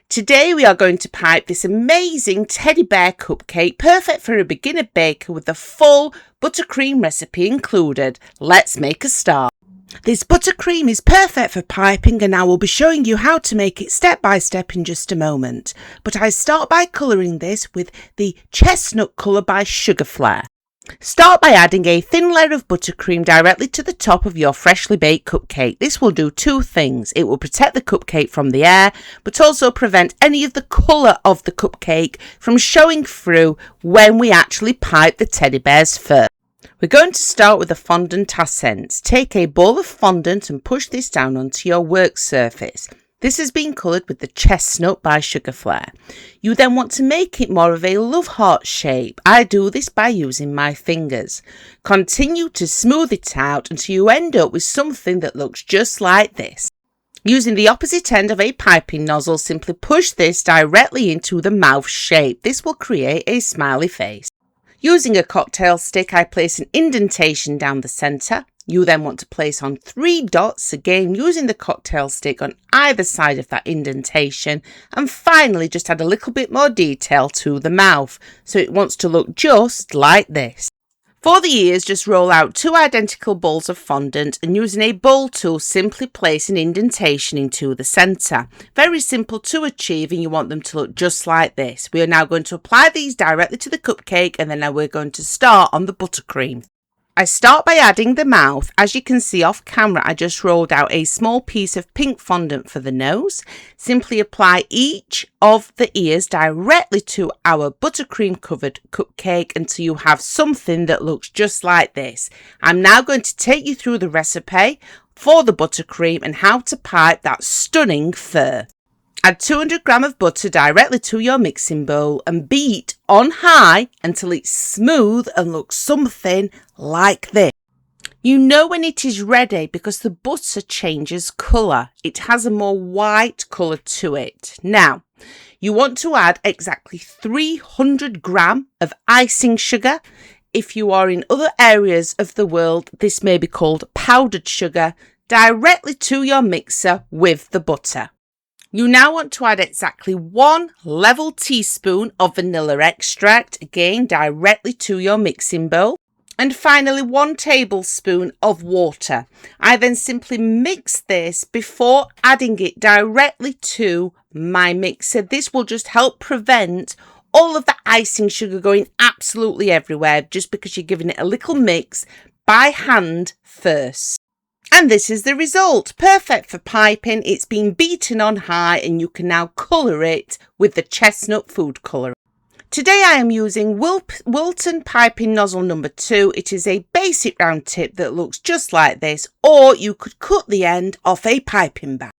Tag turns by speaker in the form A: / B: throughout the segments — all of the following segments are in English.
A: Today we are going to pipe this amazing teddy bear cupcake, perfect for a beginner baker with the full buttercream recipe included. Let's make a start. This buttercream is perfect for piping and I will be showing you how to make it step by step in just a moment. But I start by colouring this with the chestnut colour by Sugar Flare. Start by adding a thin layer of buttercream directly to the top of your freshly baked cupcake. This will do two things. It will protect the cupcake from the air, but also prevent any of the colour of the cupcake from showing through when we actually pipe the teddy bear's fur. We're going to start with the fondant essence. Take a bowl of fondant and push this down onto your work surface. This has been coloured with the chestnut by Sugar Flare. You then want to make it more of a love heart shape. I do this by using my fingers. Continue to smooth it out until you end up with something that looks just like this. Using the opposite end of a piping nozzle, simply push this directly into the mouth shape. This will create a smiley face. Using a cocktail stick, I place an indentation down the centre. You then want to place on 3 dots, again using the cocktail stick on either side of that indentation, and finally just add a little bit more detail to the mouth, so it wants to look just like this. For the ears, just roll out 2 identical balls of fondant and using a bowl tool simply place an indentation into the centre. Very simple to achieve and you want them to look just like this. We are now going to apply these directly to the cupcake and then now we're going to start on the buttercream. I start by adding the mouth. As you can see off camera, I just rolled out a small piece of pink fondant for the nose. Simply apply each of the ears directly to our buttercream covered cupcake until you have something that looks just like this. I'm now going to take you through the recipe for the buttercream and how to pipe that stunning fur. Add 200 grams of butter directly to your mixing bowl and beat on high until it's smooth and looks something like this. You know when it is ready because the butter changes colour. It has a more white colour to it. Now, you want to add exactly 300 grams of icing sugar. If you are in other areas of the world, this may be called powdered sugar, directly to your mixer with the butter. You now want to add exactly 1 level teaspoon of vanilla extract, again directly to your mixing bowl. And finally 1 tablespoon of water. I then simply mix this before adding it directly to my mixer. This will just help prevent all of the icing sugar going absolutely everywhere just because you're giving it a little mix by hand first. And this is the result. Perfect for piping. It's been beaten on high and you can now colour it with the chestnut food colour. Today I am using Wilton piping nozzle number 2. It is a basic round tip that looks just like this, or you could cut the end off a piping bag.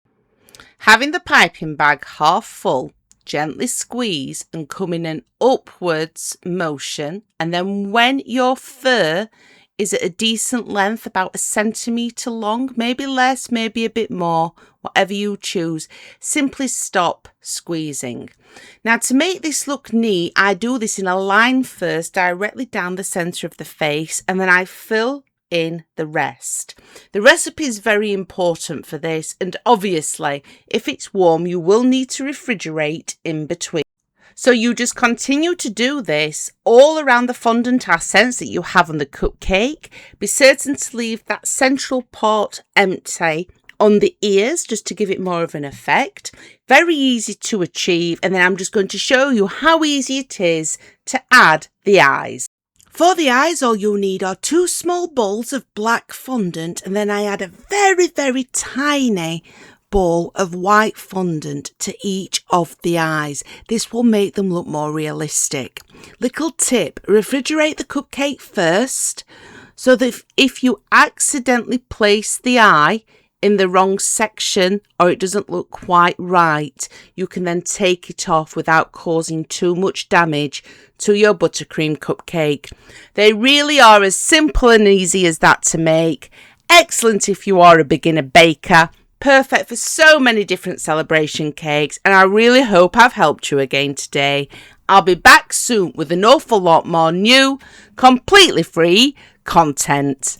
A: Having the piping bag half full, gently squeeze and come in an upwards motion, and then when your fur is at a decent length, about 1 centimetre long, maybe less, maybe a bit more, whatever you choose, simply stop squeezing. Now to make this look neat, I do this in a line first directly down the centre of the face and then I fill in the rest. The recipe is very important for this and obviously if it's warm you will need to refrigerate in between. So you just continue to do this all around the fondant essence that you have on the cupcake. Be certain to leave that central part empty on the ears just to give it more of an effect. Very easy to achieve, and then I'm just going to show you how easy it is to add the eyes. For the eyes, all you'll need are 2 small balls of black fondant, and then I add a very, very tiny ball of white fondant to each of the eyes. This will make them look more realistic. Little tip, refrigerate the cupcake first so that if you accidentally place the eye in the wrong section or it doesn't look quite right, you can then take it off without causing too much damage to your buttercream cupcake. They really are as simple and easy as that to make. Excellent if you are a beginner baker. Perfect for so many different celebration cakes, and I really hope I've helped you again today. I'll be back soon with an awful lot more new, completely free content.